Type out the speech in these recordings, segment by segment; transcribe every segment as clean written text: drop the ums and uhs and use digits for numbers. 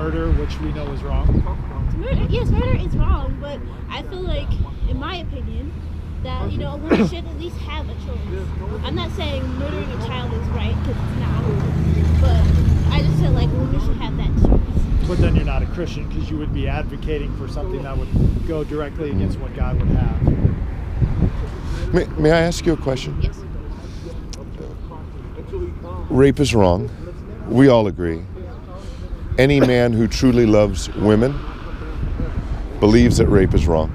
murder, which we know is wrong? Murder is wrong, but I feel like, in my opinion, that, a woman should at least have a choice. I'm not saying murdering a child is right, because it's not, but I just feel like women should have that choice. But then you're not a Christian, because you would be advocating for something that would go directly against what God would have. May I ask you a question? Yes. Rape is wrong. We all agree. Any man who truly loves women believes that rape is wrong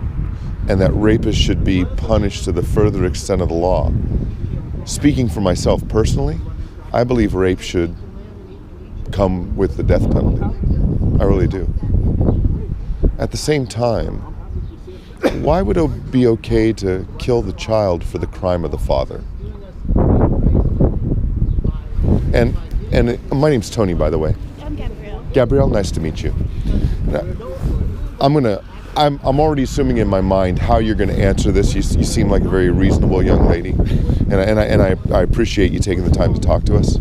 and that rapists should be punished to the further extent of the law. Speaking for myself personally, I believe rape should come with the death penalty. I really do. At the same time, why would it be okay to kill the child for the crime of the father? And my name's Tony, by the way. I'm Gabrielle. Gabrielle, nice to meet you. Now, I'm already assuming in my mind how you're going to answer this. You seem like a very reasonable young lady, and I appreciate you taking the time to talk to us.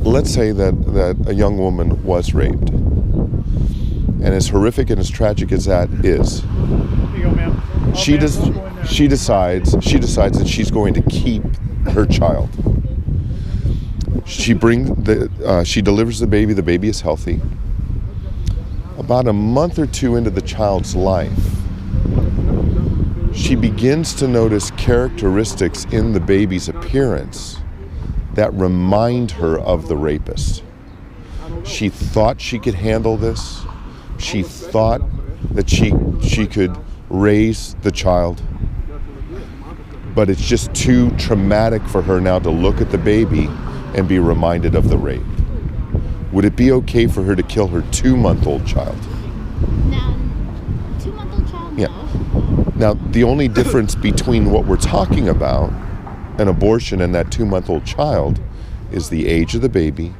Let's say that a young woman was raped, and as horrific and as tragic as that is, Here you go, ma'am. she decides that she's going to keep her child. She delivers the baby. The baby is healthy. About a month or two into the child's life, she begins to notice characteristics in the baby's appearance that remind her of the rapist. She thought she could handle this. She thought that she could raise the child. But it's just too traumatic for her now to look at the baby and be reminded of the rape. Would it be okay for her to kill her 2-month-old child? Now, 2-month-old child? Yeah. No. Now, the only difference between what we're talking about, an abortion, and that 2-month-old child, is the age of the baby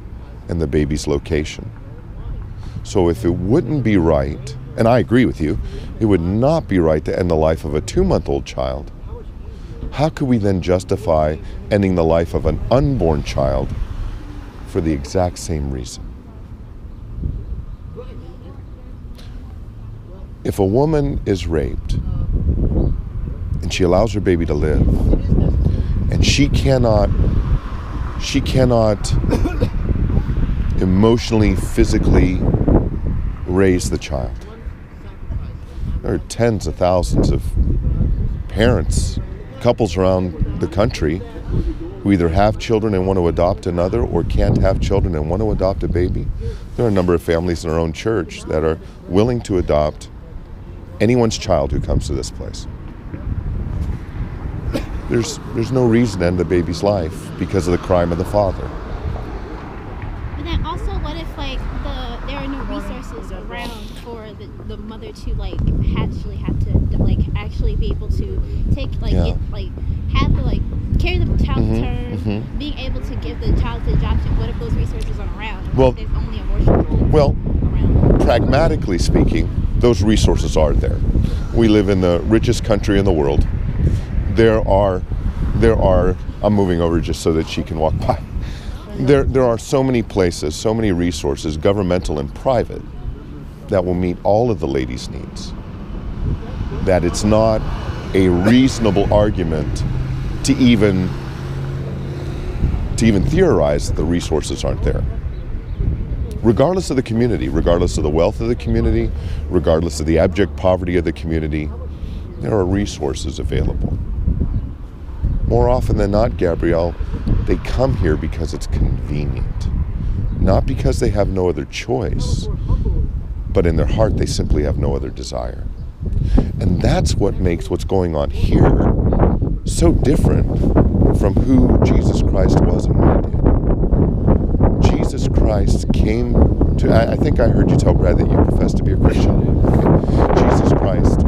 and the baby's location. So if it wouldn't be right, and I agree with you, it would not be right to end the life of a 2-month-old child, how could we then justify ending the life of an unborn child for the exact same reason? If a woman is raped and she allows her baby to live, and she cannot emotionally, physically raise the child. There are tens of thousands of parents, couples around the country who either have children and want to adopt another or can't have children and want to adopt a baby. There are a number of families in our own church that are willing to adopt anyone's child who comes to this place. There's no reason to end the baby's life because of the crime of the father. But then also, what if there are no resources around for the mother to actually be able to take carry the child to term, being able to give the child to adoption? What if those resources aren't around? Well, there's only abortion around. Pragmatically speaking, those resources are there. We live in the richest country in the world. There are, I'm moving over just so that she can walk by. There are so many places, so many resources, governmental and private, that will meet all of the ladies' needs. That it's not a reasonable argument to even theorize that the resources aren't there. Regardless of the community, regardless of the wealth of the community, regardless of the abject poverty of the community, there are resources available. More often than not, Gabrielle, they come here because it's convenient. Not because they have no other choice, but in their heart they simply have no other desire. And that's what makes what's going on here so different from who Jesus Christ was and what he did. Jesus Christ came to, I think I heard you tell Brad that you profess to be a Christian. Jesus Christ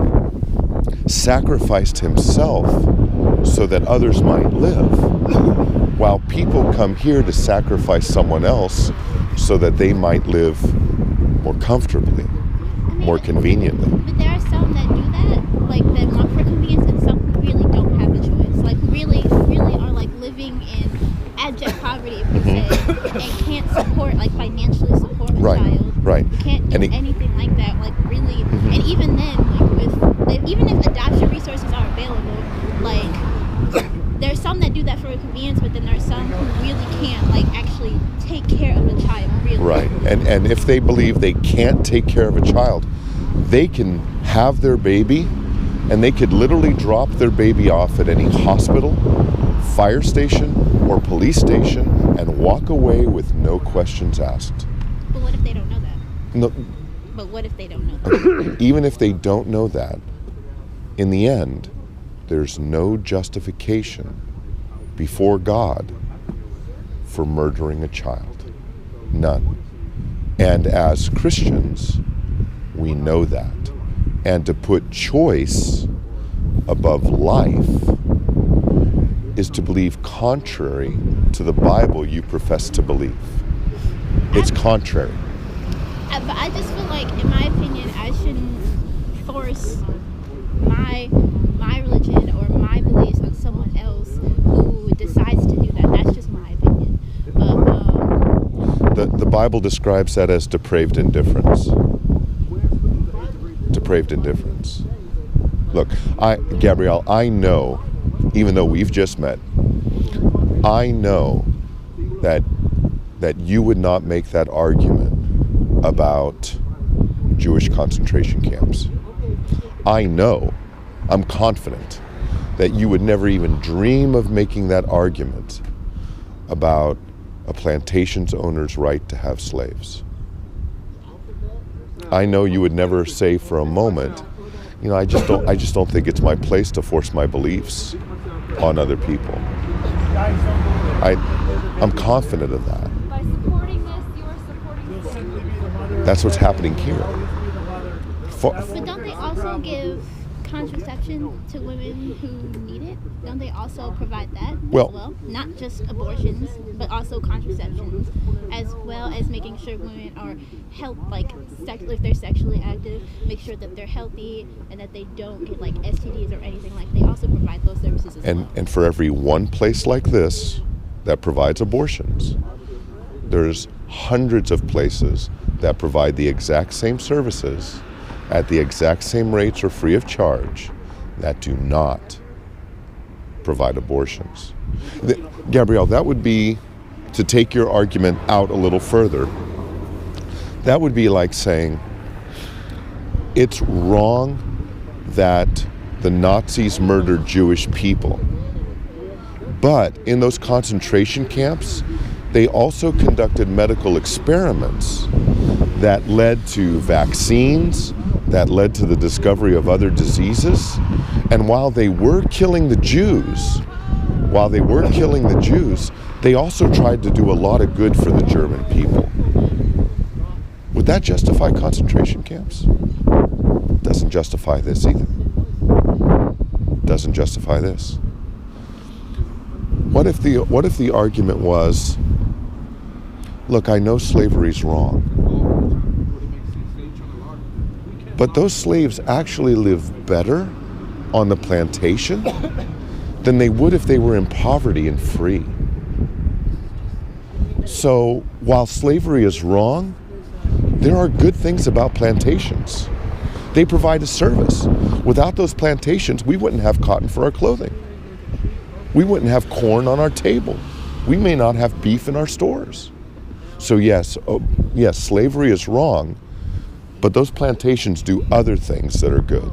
sacrificed himself so that others might live, while people come here to sacrifice someone else so that they might live more comfortably, more conveniently. But there are some that do that, that want for convenience, and some who really don't have a choice, really are living in abject poverty, if you say, and can't financially support a child. Right. You can't do anything like that, like really. Mm-hmm. And even then, even if adoption resources are available, like there's some that do that for convenience, but then there's some who really can't like actually take care of a child, really. Right. And if they believe they can't take care of a child, they can have their baby, and they could literally drop their baby off at any hospital, fire station, or police station and walk away with no questions asked. But what if they don't know that? No. But what if they don't know that? Even if they don't know that, in the end, there's no justification before God for murdering a child. None. And as Christians, we know that. And to put choice above life is to believe contrary to the Bible you profess to believe. It's contrary. But I just feel like, in my opinion, I shouldn't force my religion or my beliefs on someone else who decides to do that. That's just my opinion. But the Bible describes that as depraved indifference. Depraved indifference. Look, Gabrielle, I know, even though we've just met, I know that you would not make that argument about Jewish concentration camps. I know, I'm confident, that you would never even dream of making that argument about a plantation's owner's right to have slaves. I know you would never say for a moment, I just don't think it's my place to force my beliefs on other people. I'm confident of that. By supporting this, you are supporting slavery. That's what's happening here. But don't they also give contraception to women who need it? Don't they also provide that as well? Not just abortions, but also contraceptions, as well as making sure women are if they're sexually active, make sure that they're healthy and that they don't get like STDs or anything like. They also provide those services as well. And for every one place like this that provides abortions, there's hundreds of places that provide the exact same services at the exact same rates or free of charge that do not provide abortions. Gabrielle, that would be, to take your argument out a little further, that would be like saying it's wrong that the Nazis murdered Jewish people, but in those concentration camps, they also conducted medical experiments that led to vaccines, that led to the discovery of other diseases. And while they were killing the Jews, they also tried to do a lot of good for the German people. Would that justify concentration camps? Doesn't justify this either. Doesn't justify this. What if the argument was, look, I know slavery's wrong, but those slaves actually live better on the plantation than they would if they were in poverty and free. So while slavery is wrong, there are good things about plantations. They provide a service. Without those plantations, we wouldn't have cotton for our clothing. We wouldn't have corn on our table. We may not have beef in our stores. So yes, slavery is wrong, but those plantations do other things that are good.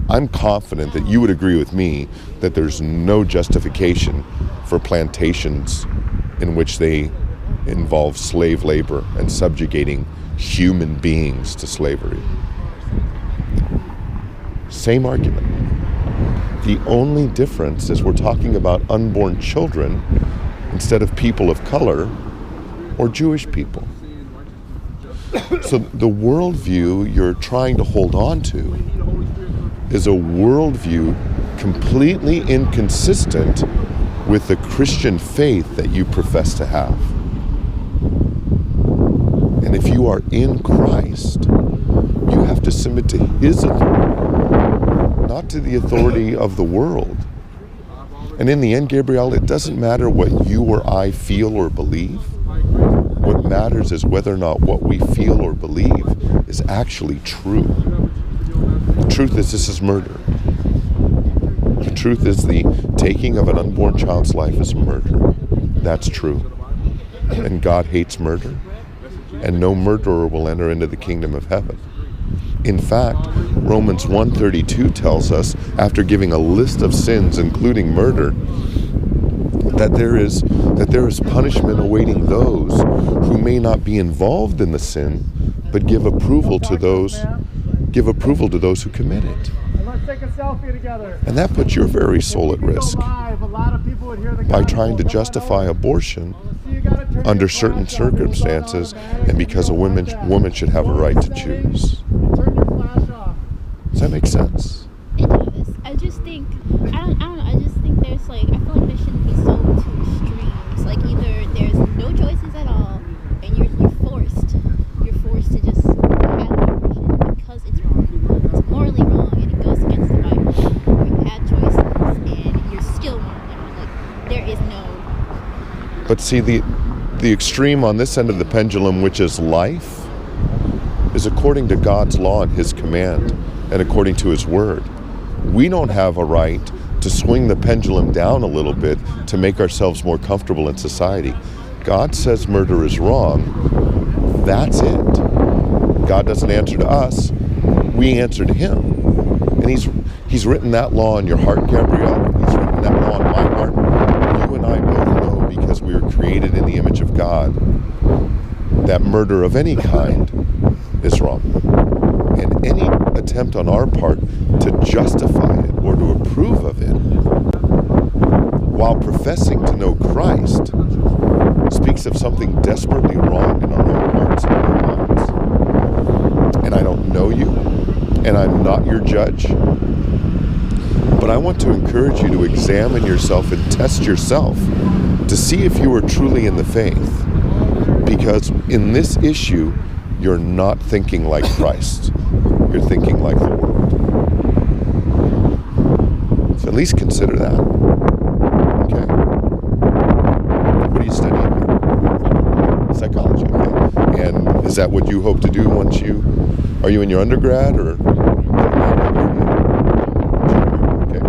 I'm confident that you would agree with me that there's no justification for plantations in which they involve slave labor and subjugating human beings to slavery. Same argument. The only difference is we're talking about unborn children instead of people of color or Jewish people. So the worldview you're trying to hold on to is a worldview completely inconsistent with the Christian faith that you profess to have. And if you are in Christ, you have to submit to His authority, not to the authority of the world. And in the end, Gabrielle, it doesn't matter what you or I feel or believe. What matters is whether or not what we feel or believe is actually true. The truth is, this is murder. The truth is, the taking of an unborn child's life is murder. That's true. And God hates murder. And no murderer will enter into the kingdom of heaven. In fact, Romans 1:32 tells us, after giving a list of sins, including murder, that there is punishment awaiting those who may not be involved in the sin, but give approval to those who commit it. Let's take a selfie together. And that puts your very soul at risk by trying to justify abortion under certain circumstances, and because a woman should have a right to choose. Does that make sense? It does. I just think, I don't know, I just think there's like, I feel like there shouldn't be so two extremes. Like either there's no choices at all, and you're forced to just have an abortion because it's wrong. It's morally wrong, and it goes against the Bible. Or you had choices, and you're still morally wrong. Like, there is no... But see, the extreme on this end of the pendulum, which is life, is according to God's law and His command, and according to His word. We don't have a right to swing the pendulum down a little bit to make ourselves more comfortable in society. God says murder is wrong. That's it. God doesn't answer to us. We answer to Him. And He's written that law in your heart, Gabrielle. He's written that law in my heart. You and I both know, because we were created in the image of God, that murder of any kind is wrong. And any attempt on our part to justify it or to approve of it while professing to know Christ speaks of something desperately wrong in our own hearts and our minds. And I don't know you, and I'm not your judge, but I want to encourage you to examine yourself and test yourself to see if you are truly in the faith. Because in this issue, you're not thinking like Christ. You're thinking like the world. So at least consider that. Okay. What are you studying here? Psychology, okay. And is that what you hope to do once are you in your undergrad or? Okay.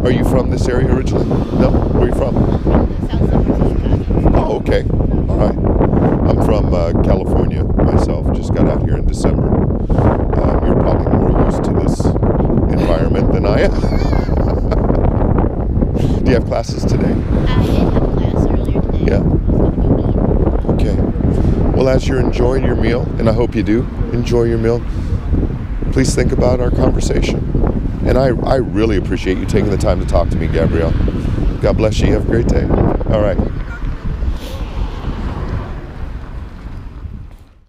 Are you from this area originally? No? Where are you from? South Chicago. Oh, okay. All right. I'm from California myself. Just got out here in December. You're probably more used to this environment than I am. Do you have classes today? I did have a class earlier today. Yeah. I was going to go eat. Okay. Well, as you're enjoying your meal, and I hope you do enjoy your meal, please think about our conversation. And I really appreciate you taking the time to talk to me, Gabrielle. God bless you. Have a great day. All right.